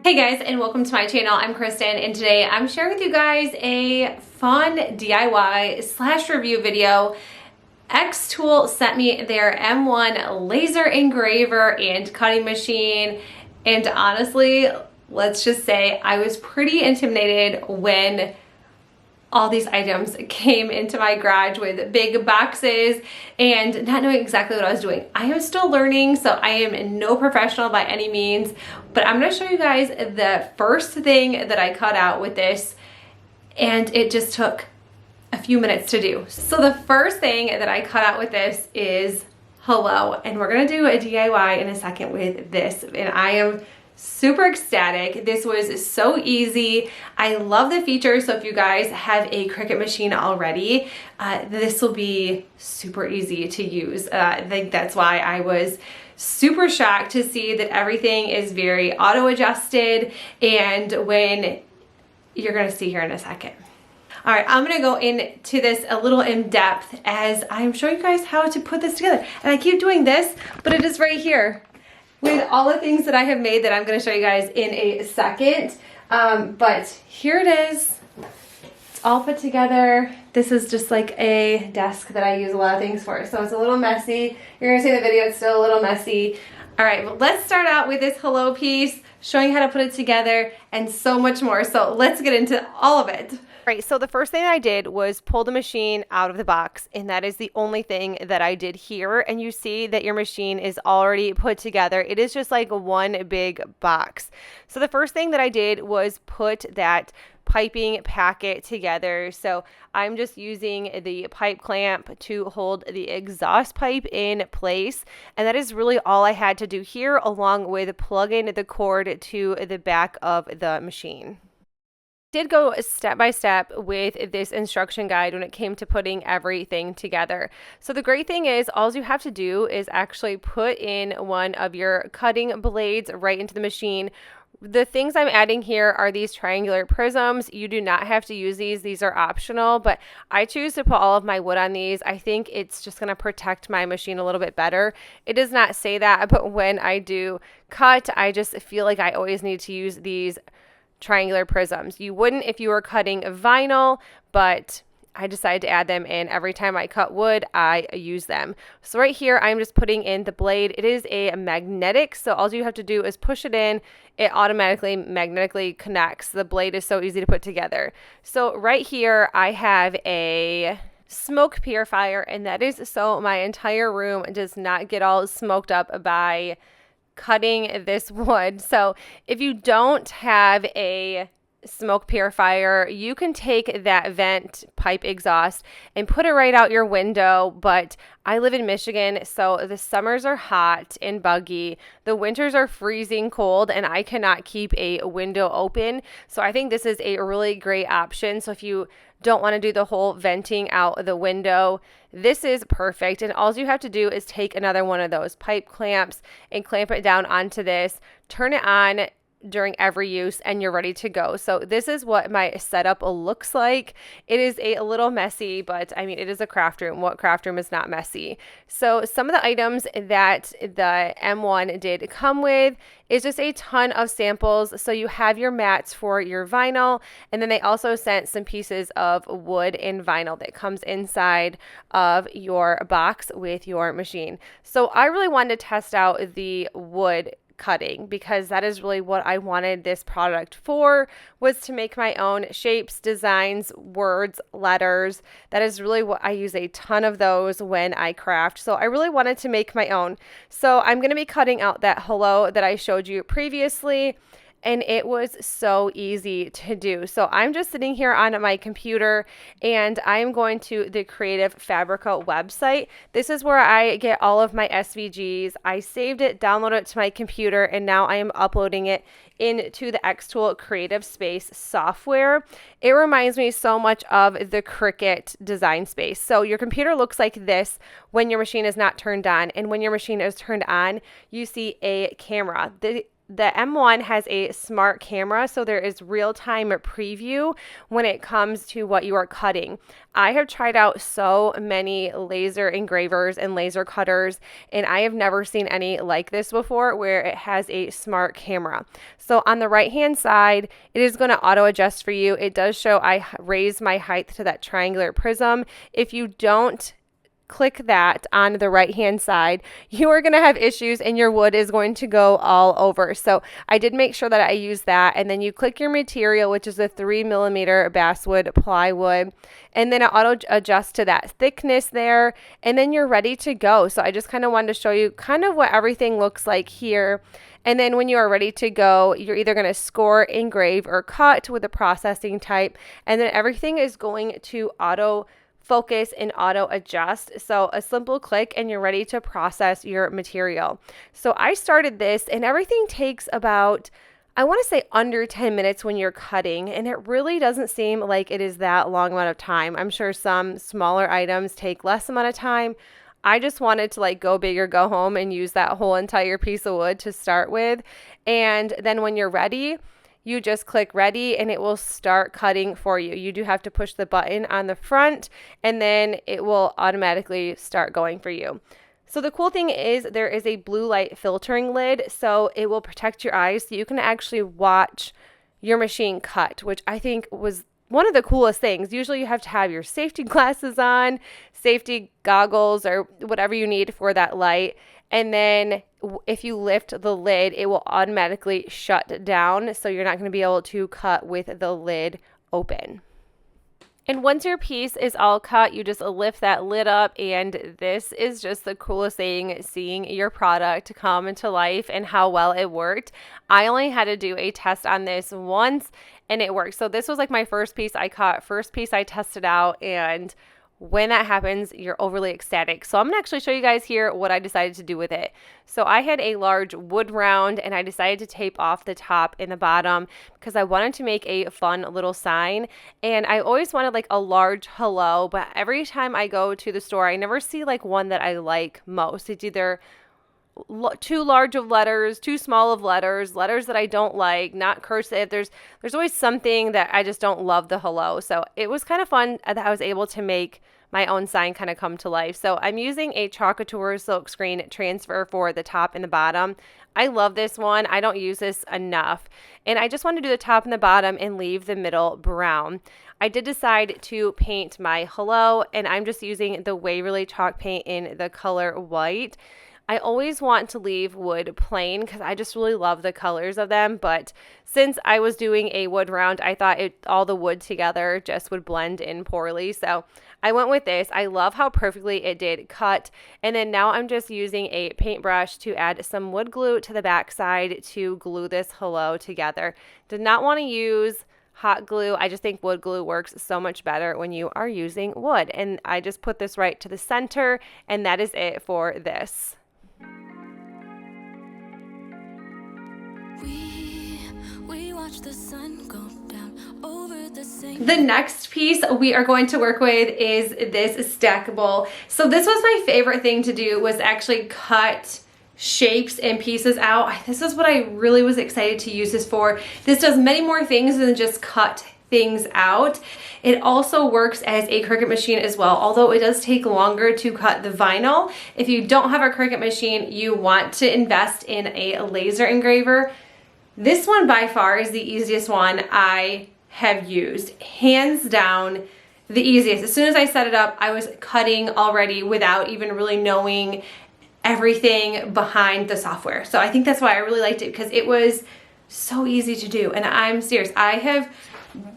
Hey guys, and welcome to my channel. I'm Kristen, and today I'm sharing with you guys a fun DIY slash review video. xTool sent me their M1 laser engraver and cutting machine, and honestly, let's just say I was pretty intimidated when all these items came into my garage with big boxes and not knowing exactly what I was doing. I am still learning, so I am no professional by any means, but I'm gonna show you guys the first thing that I cut out with this, and it just took a few minutes to do. So the first thing that I cut out with this is hello, and we're gonna do a DIY in a second with this, and I am super ecstatic. This was so easy. I love the feature, so if you guys have a Cricut machine already, this will be super easy to use. I think that's why I was super shocked to see that everything is very auto adjusted, and when you're gonna see here in a second. All right, I'm gonna go into this a little in depth as I'm showing you guys how to put this together. And I keep doing this, but it is right here with all the things that I have made that I'm gonna show you guys in a second. But here it is. It's all put together. This is just like a desk that I use a lot of things for. So it's a little messy. You're gonna see the video, it's still a little messy. All right, well, let's start out with this hello piece, showing you how to put it together and so much more. So let's get into all of it. Right, so the first thing I did was pull the machine out of the box, and that is the only thing that I did here. And you see that your machine is already put together. It is just like one big box. So the first thing that I did was put that piping packet together. So I'm just using the pipe clamp to hold the exhaust pipe in place, and that is really all I had to do here, along with plugging the cord to the back of the machine. Did go step by step with this instruction guide when it came to putting everything together. So the great thing is all you have to do is actually put in one of your cutting blades right into the machine. The things I'm adding here are these triangular prisms. You do not have to use these. These are optional, but I choose to put all of my wood on these. I think it's just going to protect my machine a little bit better. It does not say that, but when I do cut, I just feel like I always need to use these triangular prisms. You wouldn't if you were cutting vinyl, but I decided to add them in. Every time I cut wood, I use them. So right here, I'm just putting in the blade. It is a magnetic, so all you have to do is push it in. It automatically magnetically connects. The blade is so easy to put together. So right here, I have a smoke purifier, and that is so my entire room does not get all smoked up by cutting this wood. So if you don't have a smoke purifier, you can take that vent pipe exhaust and put it right out your window. But I live in Michigan, so the summers are hot and buggy. The winters are freezing cold, and I cannot keep a window open. So I think this is a really great option. So if you don't want to do the whole venting out the window, this is perfect. And all you have to do is take another one of those pipe clamps and clamp it down onto this, turn it on during every use, and you're ready to go. So this is what my setup looks like. It is a little messy, but I mean, it is a craft room. What craft room is not messy? So some of the items that the M1 did come with is just a ton of samples. So you have your mats for your vinyl, and then they also sent some pieces of wood and vinyl that comes inside of your box with your machine. So I really wanted to test out the wood cutting because that is really what I wanted this product for, was to make my own shapes, designs, words, letters. That is really what I use a ton of those when I craft. So I really wanted to make my own. So I'm going to be cutting out that hello that I showed you previously, and it was so easy to do. So I'm just sitting here on my computer, and I'm going to the Creative Fabrica website. This is where I get all of my SVGs. I saved it, downloaded it to my computer, and now I am uploading it into the xTool Creative Space software. It reminds me so much of the Cricut Design Space. So your computer looks like this when your machine is not turned on, and when your machine is turned on, you see a camera. the M1 has a smart camera, so there is real-time preview when it comes to what you are cutting. I have tried out so many laser engravers and laser cutters, and I have never seen any like this before where it has a smart camera. So on the right-hand side, it is going to auto-adjust for you. It does show I raise my height to that triangular prism. If you don't click that on the right hand side, you are going to have issues and your wood is going to go all over. So I did make sure that I use that, and then you click your material, which is a 3mm basswood plywood, and then it auto adjusts to that thickness there, and then you're ready to go. So I just kind of wanted to show you kind of what everything looks like here. And then when you are ready to go, you're either going to score, engrave, or cut with the processing type, and then everything is going to auto focus and auto adjust. So a simple click and you're ready to process your material. So I started this, and everything takes about, I want to say, under 10 minutes when you're cutting, and it really doesn't seem like it is that long amount of time. I'm sure some smaller items take less amount of time. I just wanted to like go big or go home and use that whole entire piece of wood to start with. And then when you're ready, you just click ready and it will start cutting for you. You do have to push the button on the front, and then it will automatically start going for you. So the cool thing is there is a blue light filtering lid, so it will protect your eyes so you can actually watch your machine cut, which I think was one of the coolest things. Usually you have to have your safety glasses on, safety goggles, or whatever you need for that light. And then if you lift the lid, it will automatically shut down, so you're not going to be able to cut with the lid open. And once your piece is all cut, you just lift that lid up, and this is just the coolest thing, seeing your product come to life and how well it worked. I only had to do a test on this once, and it worked. So this was like my first piece I cut, first piece I tested out, and when that happens, you're overly ecstatic. So I'm going to actually show you guys here what I decided to do with it. So I had a large wood round, and I decided to tape off the top and the bottom because I wanted to make a fun little sign. And I always wanted like a large hello, but every time I go to the store, I never see like one that I like most. It's either too large of letters, too small of letters, letters that I don't like, not cursive. There's always something that I just don't love the hello. So it was kind of fun that I was able to make my own sign kind of come to life. So I'm using a Chalkateur silk screen transfer for the top and the bottom. I love this one. I don't use this enough. And I just want to do the top and the bottom and leave the middle brown. I did decide to paint my hello, and I'm just using the Waverly chalk paint in the color white. I always want to leave wood plain because I just really love the colors of them, but since I was doing a wood round, I thought all the wood together just would blend in poorly, so I went with this. I love how perfectly it did cut, and then now I'm just using a paintbrush to add some wood glue to the back side to glue this hello together. Did not want to use hot glue. I just think wood glue works so much better when you are using wood, and I just put this right to the center, and that is it for this. We watch the sun go down over the same. The next piece we are going to work with is this stackable. So this was my favorite thing to do, was actually cut shapes and pieces out. This is what I really was excited to use this for. This does many more things than just cut things out. It also works as a Cricut machine as well, although it does take longer to cut the vinyl. If you don't have a Cricut machine, you want to invest in a laser engraver. This one by far is the easiest one I have used. Hands down, the easiest. As soon as I set it up, I was cutting already without even really knowing everything behind the software. So I think that's why I really liked it, because it was so easy to do. And I'm serious, I have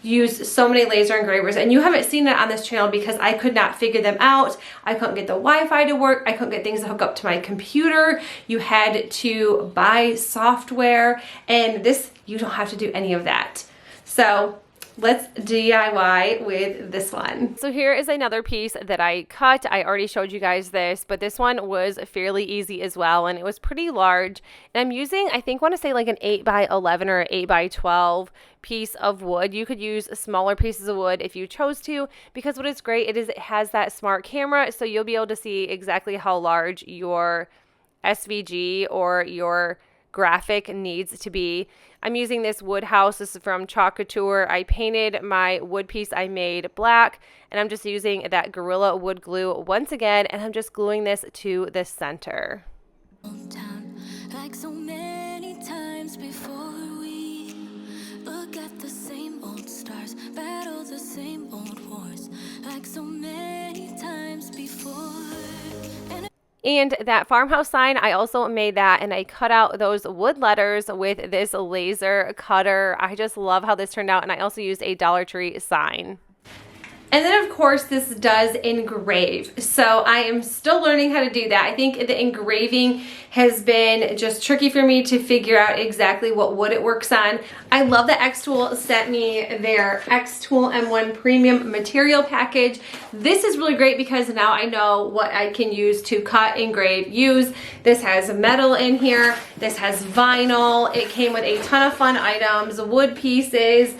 used so many laser engravers, and you haven't seen it on this channel because I could not figure them out. I couldn't get the Wi-Fi to work. I couldn't get things to hook up to my computer. You had to buy software, and this, you don't have to do any of that. So let's DIY with this one. So here is another piece that I cut. I already showed you guys this, but this one was fairly easy as well, and it was pretty large. And I'm using, I think, want to say like an 8x11 or 8x12 piece of wood. You could use smaller pieces of wood if you chose to, because what is great is it has that smart camera, so you'll be able to see exactly how large your SVG or your graphic needs to be. I'm using this wood house. This is from Chalk Couture. I painted my wood piece I made black, and I'm just using that Gorilla wood glue once again, and I'm just gluing this to the center. Like so many times before, we look at the same old stars, battle the same old wars, like so many times before. And that farmhouse sign, I also made that, and I cut out those wood letters with this laser cutter. I just love how this turned out, and I also used a Dollar Tree sign. And then of course this does engrave. So I am still learning how to do that. I think the engraving has been just tricky for me to figure out exactly what wood it works on. I love that xTool sent me their xTool M1 Premium Material Package. This is really great because now I know what I can use to cut, engrave, use. This has metal in here. This has vinyl. It came with a ton of fun items, wood pieces,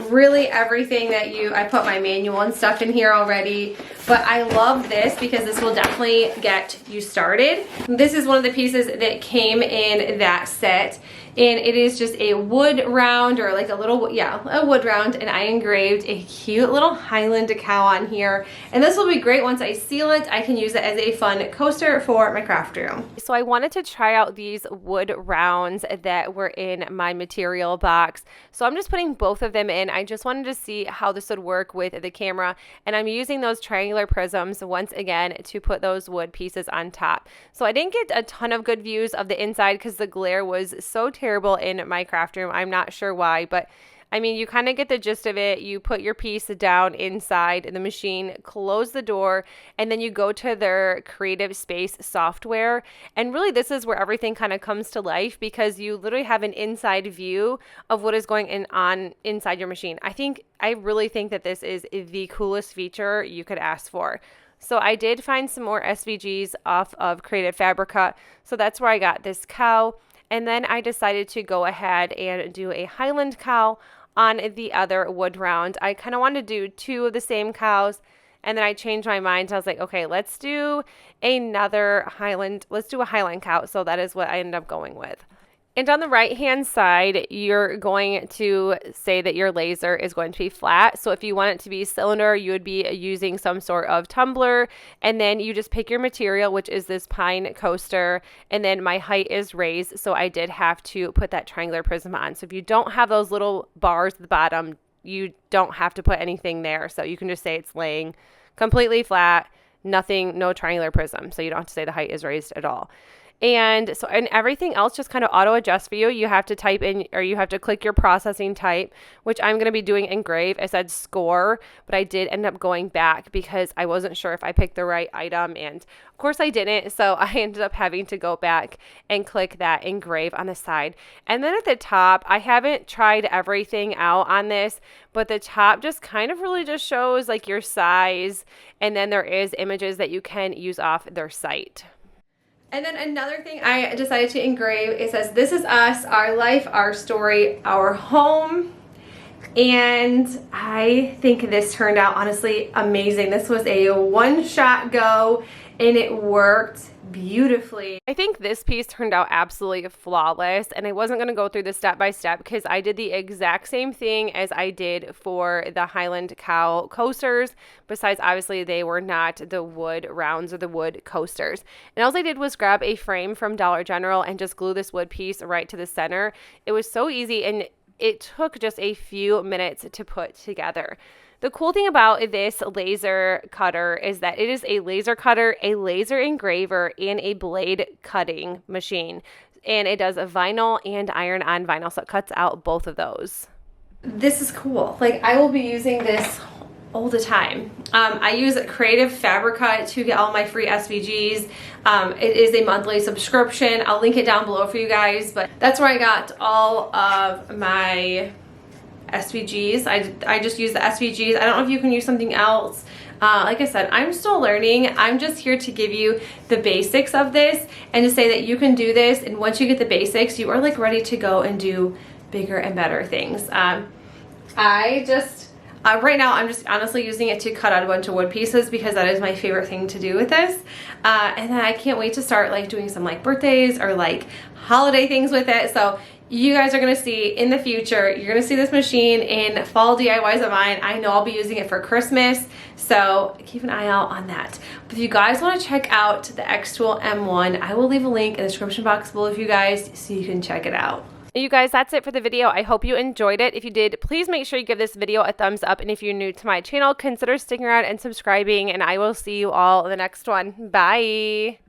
really everything that I put my manual and stuff in here already, but I love this because this will definitely get you started. This is one of the pieces that came in that set, and it is just a wood round, or like a little, yeah, a wood round, and I engraved a cute little Highland cow on here, and this will be great once I seal it. I can use it as a fun coaster for my craft room. So I wanted to try out these wood rounds that were in my material box, so I'm just putting both of them in. I just wanted to see how this would work with the camera, and I'm using those triangular prisms once again to put those wood pieces on top. So I didn't get a ton of good views of the inside because the glare was so terrible in my craft room. I'm not sure why, but I mean, you kind of get the gist of it. You put your piece down inside the machine, close the door, and then you go to their Creative Space software. And really, this is where everything kind of comes to life because you literally have an inside view of what is going on inside your machine. I really think that this is the coolest feature you could ask for. So I did find some more SVGs off of Creative Fabrica. So that's where I got this cow. And then I decided to go ahead and do a Highland cow on the other wood round. I kind of wanted to do two of the same cows, and then I changed my mind. I was like, okay, let's do another Highland. Let's do a Highland cow. So that is what I ended up going with. And on the right-hand side, you're going to say that your laser is going to be flat. So if you want it to be cylinder, you would be using some sort of tumbler. And then you just pick your material, which is this pine coaster. And then my height is raised, so I did have to put that triangular prism on. So if you don't have those little bars at the bottom, you don't have to put anything there. So you can just say it's laying completely flat, nothing, no triangular prism. So you don't have to say the height is raised at all. And everything else just kind of auto adjusts for you. You have to type in, or you have to click your processing type, which I'm going to be doing engrave. I said score, but I did end up going back because I wasn't sure if I picked the right item. And of course I didn't. So I ended up having to go back and click that engrave on the side. And then at the top, I haven't tried everything out on this, but the top just kind of really just shows like your size. And then there is images that you can use off their site. And then another thing I decided to engrave, it says, "This is us, our life, our story, our home." And I think this turned out honestly amazing. This was a one-shot go, and it worked beautifully. I think this piece turned out absolutely flawless, and I wasn't going to go through this step by step because I did the exact same thing as I did for the Highland cow coasters. Besides, obviously, they were not the wood rounds or the wood coasters. And all I did was grab a frame from Dollar General and just glue this wood piece right to the center. It was so easy, and it took just a few minutes to put together. The cool thing about this laser cutter is that it is a laser cutter, a laser engraver, and a blade cutting machine. And it does a vinyl and iron on vinyl, so it cuts out both of those. This is cool. Like, I will be using this all the time. I use Creative Fabrica to get all my free SVGs. It is a monthly subscription. I'll link it down below for you guys, but that's where I got all of my SVGs. I just use the SVGs. I don't know if you can use something else. Like I said, I'm still learning. I'm just here to give you the basics of this and to say that you can do this, and once you get the basics, you are like ready to go and do bigger and better things. Right now, I'm just honestly using it to cut out a bunch of wood pieces because that is my favorite thing to do with this. And then I can't wait to start like doing some like birthdays or like holiday things with it. So you guys are gonna see in the future, you're gonna see this machine in fall DIYs of mine. I know I'll be using it for Christmas, so keep an eye out on that. But if you guys wanna check out the xTool M1, I will leave a link in the description box below for you guys so you can check it out. You guys, that's it for the video. I hope you enjoyed it. If you did, please make sure you give this video a thumbs up. And if you're new to my channel, consider sticking around and subscribing. And I will see you all in the next one. Bye.